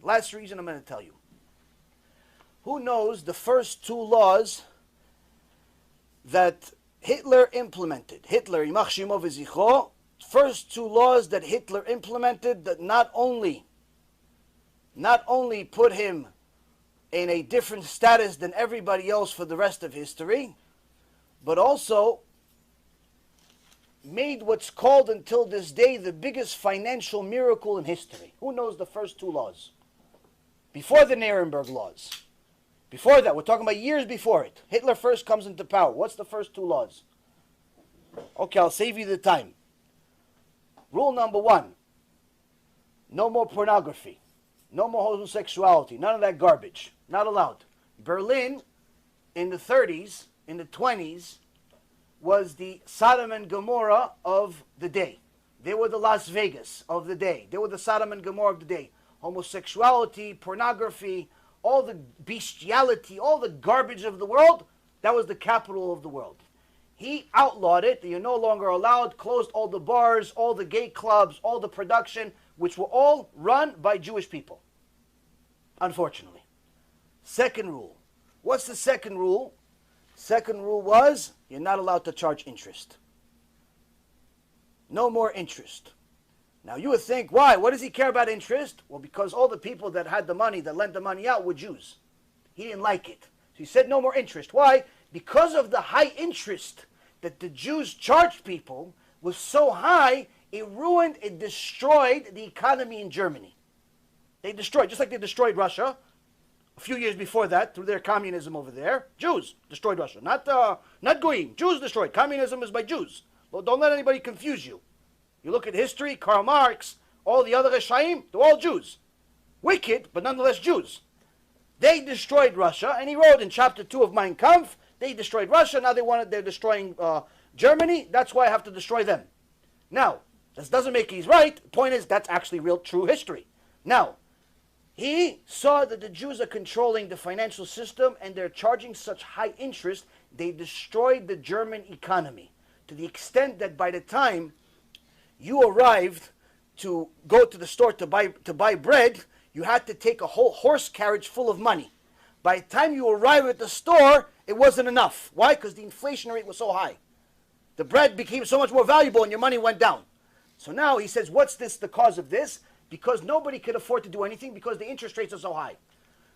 Last reason I'm going to tell you. Who knows the first two laws that Hitler implemented? Hitler, Yimach Shemo V'Zichro, first two laws that Hitler implemented that not only put him in a different status than everybody else for the rest of history, but also made what's called until this day the biggest financial miracle in history. Who knows the first two laws? Before the Nuremberg laws. Before that, we're talking about years before it. Hitler first comes into power. What's the first two laws? Okay, I'll save you the time. Rule number one, no more pornography. No more homosexuality. None of that garbage. Not allowed. Berlin, in the 30s, in the 20s, was the Sodom and Gomorrah of the day. They were the Las Vegas of the day. They were the Sodom and Gomorrah of the day. Homosexuality, pornography, all the bestiality, all the garbage of the world, that was the capital of the world. He outlawed it. You're no longer allowed, closed all the bars, all the gay clubs, all the production, which were all run by Jewish people. Unfortunately. Second rule. What's the second rule? Second rule was, you're not allowed to charge interest. No more interest. Now you would think, why? What does he care about interest? Well, because all the people that had the money, that lent the money out, were Jews. He didn't like it. So he said no more interest. Why? Because of the high interest that the Jews charged people was so high, it ruined, it destroyed the economy in Germany. They destroyed, just like they destroyed Russia a few years before that through their communism over there. Jews destroyed Russia, not Goyim. Jews destroyed. Communism is by Jews. Well, don't let anybody confuse you. You look at history, Karl Marx, all the other Reshaim, they're all Jews. Wicked, but nonetheless Jews. They destroyed Russia, and he wrote in chapter 2 of Mein Kampf, they destroyed Russia, now they're destroying Germany, that's why I have to destroy them. Now, this doesn't make he's right. The point is, that's actually real, true history. Now, he saw that the Jews are controlling the financial system and they're charging such high interest, they destroyed the German economy to the extent that by the time you arrived to go to the store to buy bread, you had to take a whole horse carriage full of money. By the time you arrived at the store, it wasn't enough. Why? Because the inflation rate was so high. The bread became so much more valuable and your money went down. So now he says, what's this, the cause of this? Because nobody could afford to do anything because the interest rates are so high.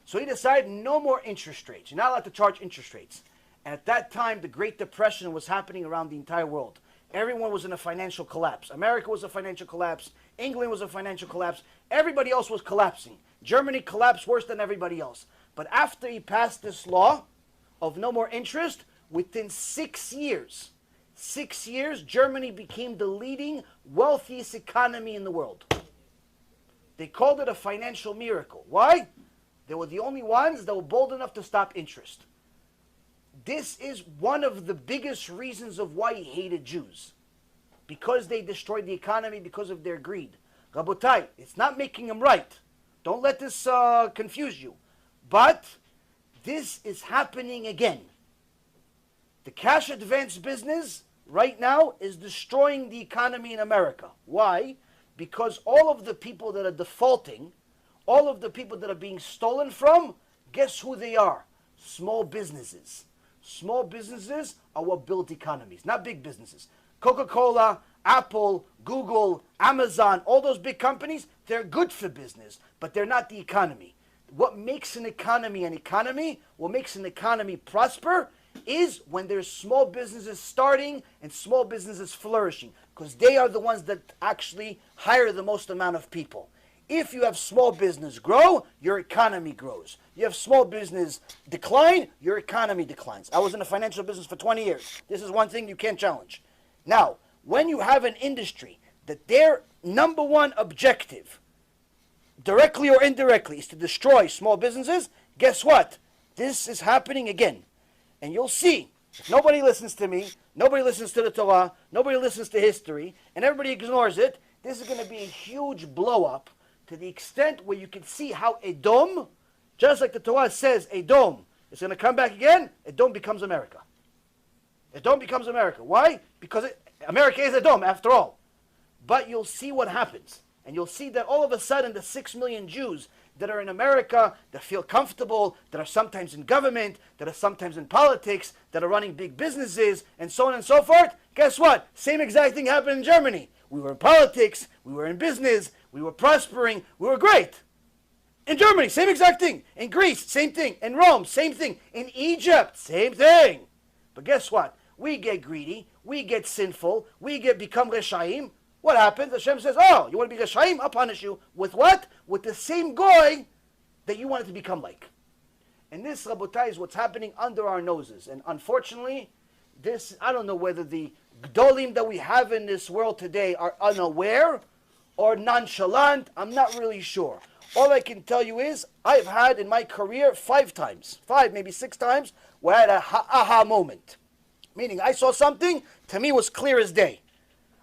So he decided no more interest rates. You're not allowed to charge interest rates. And at that time, the Great Depression was happening around the entire world. Everyone was in a financial collapse. America was a financial collapse. England was a financial collapse. Everybody else was collapsing. Germany collapsed worse than everybody else. But after he passed this law of no more interest, within 6 years, Germany became the leading, wealthiest economy in the world. They called it a financial miracle. Why? They were the only ones that were bold enough to stop interest. This is one of the biggest reasons of why he hated Jews. Because they destroyed the economy because of their greed. Rabotai, it's not making them right. Don't let this confuse you. But this is happening again. The cash advance business right now is destroying the economy in America. Why? Because all of the people that are defaulting, all of the people that are being stolen from, guess who they are? Small businesses. Small businesses are what build economies, not big businesses. Coca-Cola, Apple, Google, Amazon, all those big companies, they're good for business, but they're not the economy. What makes an economy, what makes an economy prosper, is when there's small businesses starting and small businesses flourishing, because they are the ones that actually hire the most amount of people. If you have small business grow, your economy grows. You have small business decline, your economy declines. I was in the financial business for 20 years. This is one thing you can't challenge. Now, when you have an industry that their number one objective, directly or indirectly, is to destroy small businesses, guess what? This is happening again. And you'll see, if nobody listens to me, nobody listens to the Torah, nobody listens to history, and everybody ignores it, this is going to be a huge blow-up to the extent where you can see how Edom, just like the Torah says, Edom is going to come back again, Edom becomes America. Edom becomes America. Why? Because America is Edom, after all. But you'll see what happens. And you'll see that all of a sudden the 6 million Jews that are in America, that feel comfortable, that are sometimes in government, that are sometimes in politics, that are running big businesses, and so on and so forth. Guess what? Same exact thing happened in Germany. We were in politics, we were in business, we were prospering, we were great. In Germany, same exact thing. In Greece, same thing. In Rome, same thing. In Egypt, same thing. But guess what? We get greedy, we get sinful, we become reshaim. What happens? Hashem says, oh, you want to be reshaim? I'll punish you. With what? With the same goy that you wanted to become like. And this, Rabotai, is what's happening under our noses. And unfortunately, this, I don't know whether the gdolim that we have in this world today are unaware or nonchalant. I'm not really sure. All I can tell you is, I've had in my career 5 times, 5, maybe 6 times, where I had a aha moment. Meaning, I saw something, to me was clear as day.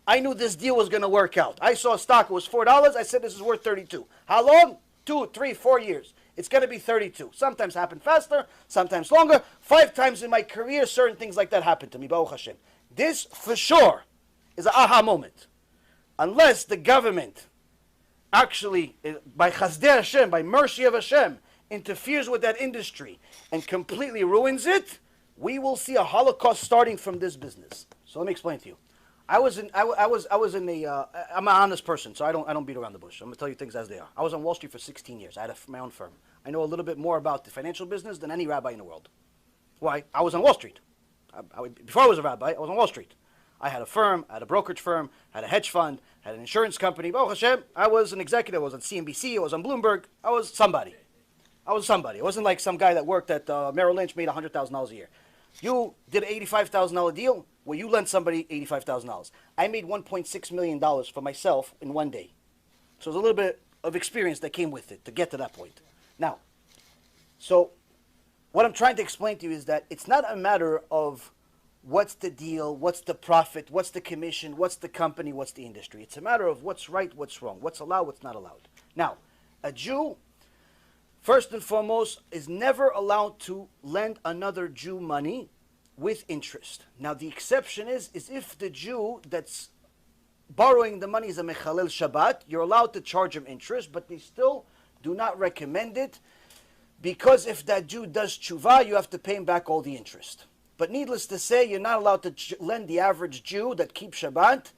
I knew this deal was going to work out. I saw a stock, it was $4. I said, this is worth 32. How long? 2, 3, 4 years. It's going to be 32. Sometimes happen faster, sometimes longer. 5 times in my career, certain things like that happened to me, Baruch Hashem. This, for sure, is an aha moment. Unless the government actually, by Chazdei Hashem, by mercy of Hashem, interferes with that industry and completely ruins it, we will see a Holocaust starting from this business. So let me explain to you. I'm an honest person, so I don't beat around the bush. I'm going to tell you things as they are. I was on Wall Street for 16 years. I had my own firm. I know a little bit more about the financial business than any rabbi in the world. Why? I was on Wall Street. Before I was a rabbi, I was on Wall Street. I had a firm, I had a brokerage firm, I had a hedge fund, I had an insurance company. Baruch Hashem, I was an executive. I was on CNBC, I was on Bloomberg. I was somebody. I wasn't like some guy that worked at Merrill Lynch, made $100,000 a year. You did an $85,000 deal where you lent somebody $85,000. I made $1.6 million for myself in one day. So there's a little bit of experience that came with it to get to that point. Now, so what I'm trying to explain to you is that it's not a matter of what's the deal, what's the profit, what's the commission, what's the company, what's the industry. It's a matter of what's right, what's wrong, what's allowed, what's not allowed. Now, a Jew, first and foremost, is never allowed to lend another Jew money with interest. Now, the exception is if the Jew that's borrowing the money is a mechalel Shabbat, you're allowed to charge him interest, but they still do not recommend it, because if that Jew does tshuva, you have to pay him back all the interest. But needless to say, you're not allowed to lend the average Jew that keeps Shabbat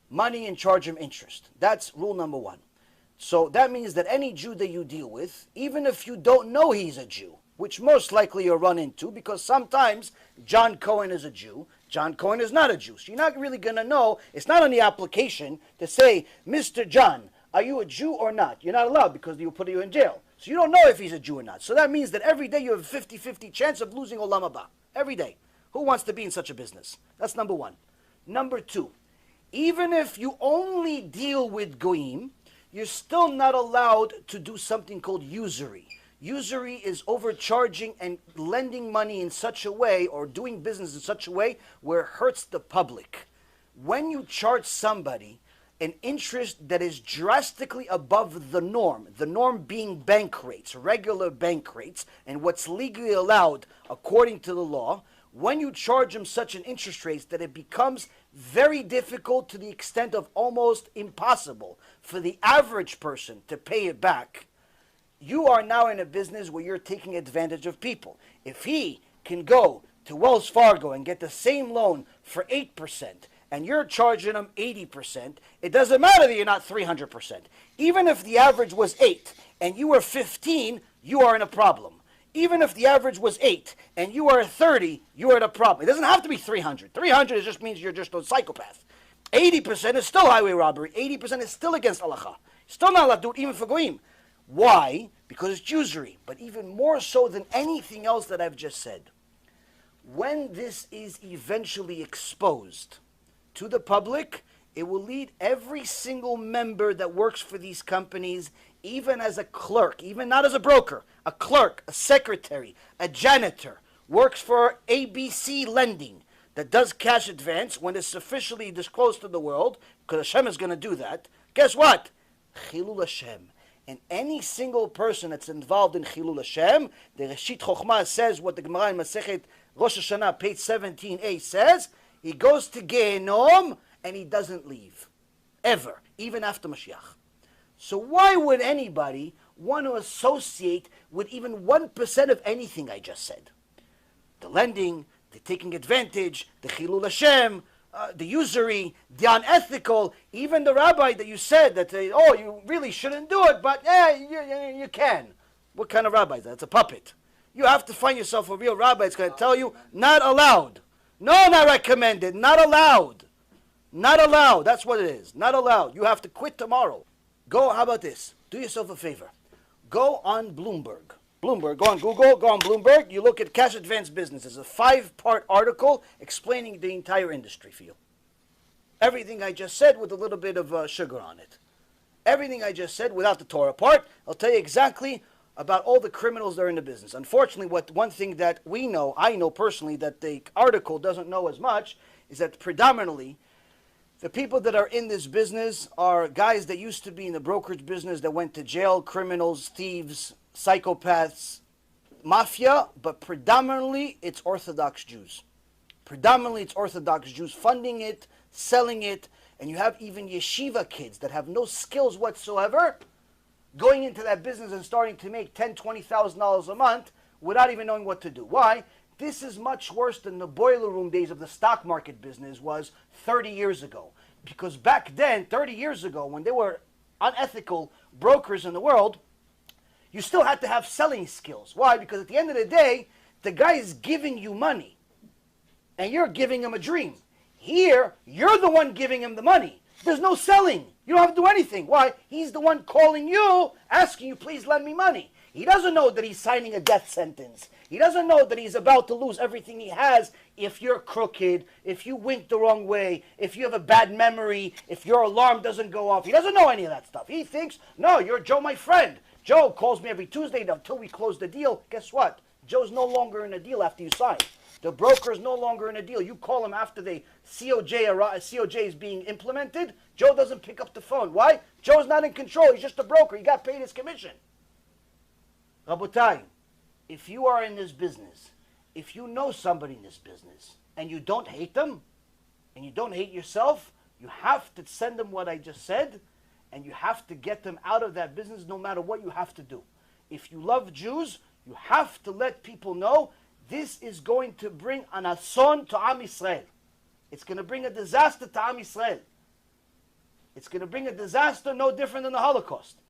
money and charge him interest. That's rule number 1. So that means that any Jew that you deal with, even if you don't know he's a Jew, which most likely you'll run into, because sometimes John Cohen is a Jew, John Cohen is not a Jew. So you're not really going to know. It's not on the application to say, Mr. John, are you a Jew or not? You're not allowed, because he'll put you in jail. So you don't know if he's a Jew or not. So that means that every day you have a 50-50 chance of losing Olam Haba. Every day. Who wants to be in such a business? That's number 1. Number 2, even if you only deal with goyim, you're still not allowed to do something called usury. Usury is overcharging and lending money in such a way, or doing business in such a way where it hurts the public. When you charge somebody an interest that is drastically above the norm being bank rates, regular bank rates, and what's legally allowed according to the law, when you charge them such an interest rate that it becomes very difficult, to the extent of almost impossible for the average person to pay it back, you are now in a business where you're taking advantage of people. If he can go to Wells Fargo and get the same loan for 8%, and you're charging them 80%, it doesn't matter that you're not 300%. Even if the average was 8 and you were 15, you are in a problem. Even if the average was 8 and you are 30, you are in a problem. It doesn't have to be 300. 300 just means you're just a psychopath. 80% is still highway robbery. 80% is still against halacha. Still not allowed to do it even for goyim. Why? Because it's usury. But even more so than anything else that I've just said, when this is eventually exposed to the public, it will lead every single member that works for these companies, even as a clerk, even not as a broker, a clerk, a secretary, a janitor, works for ABC Lending, that does cash advance when it's officially disclosed to the world, because Hashem is going to do that. Guess what? Chilul Hashem. And any single person that's involved in Chilul Hashem, the Reshit Chochmah says what the Gemara in Masechet Rosh Hashanah, page 17a says, he goes to Gehenom and he doesn't leave. Ever. Even after Mashiach. So why would anybody want to associate with even 1% of anything I just said. The lending, the taking advantage, the chilul Hashem, the usury, the unethical, even the rabbi that you said that, oh, you really shouldn't do it, but you can. What kind of rabbi is that? It's a puppet. You have to find yourself a real rabbi that's going to tell you, not allowed. No, not recommended. Not allowed. Not allowed. That's what it is. Not allowed. You have to quit tomorrow. Go, how about this? Do yourself a favor. Go on Bloomberg. Bloomberg, go on Google, go on Bloomberg. You look at cash advance business. It's a 5-part article explaining the entire industry for you. Everything I just said with a little bit of sugar on it. Everything I just said without the Torah part. I'll tell you exactly about all the criminals that are in the business. Unfortunately, one thing that we know, I know personally, that the article doesn't know as much, is that predominantly the people that are in this business are guys that used to be in the brokerage business that went to jail, criminals, thieves, psychopaths, mafia, but predominantly it's Orthodox Jews. Predominantly it's Orthodox Jews funding it, selling it, and you have even yeshiva kids that have no skills whatsoever going into that business and starting to make $10,000, $20,000 a month without even knowing what to do. Why? This is much worse than the boiler room days of the stock market business was 30 years ago. Because back then, 30 years ago, when there were unethical brokers in the world, you still had to have selling skills. Why? Because at the end of the day, the guy is giving you money, and you're giving him a dream. Here, you're the one giving him the money. There's no selling. You don't have to do anything. Why? He's the one calling you, asking you, please lend me money. He doesn't know that he's signing a death sentence. He doesn't know that he's about to lose everything he has if you're crooked, if you wink the wrong way, if you have a bad memory, if your alarm doesn't go off. He doesn't know any of that stuff. He thinks, no, you're Joe, my friend. Joe calls me every Tuesday until we close the deal. Guess what? Joe's no longer in a deal after you sign. The broker is no longer in a deal. You call him after the COJ is being implemented. Joe doesn't pick up the phone. Why? Joe's not in control. He's just a broker. He got paid his commission. Rabotai, if you are in this business, if you know somebody in this business, and you don't hate them, and you don't hate yourself, you have to send them what I just said, and you have to get them out of that business no matter what you have to do. If you love Jews, you have to let people know this is going to bring an ason to Am Yisrael. It's going to bring a disaster to Am Yisrael. It's going to bring a disaster no different than the Holocaust.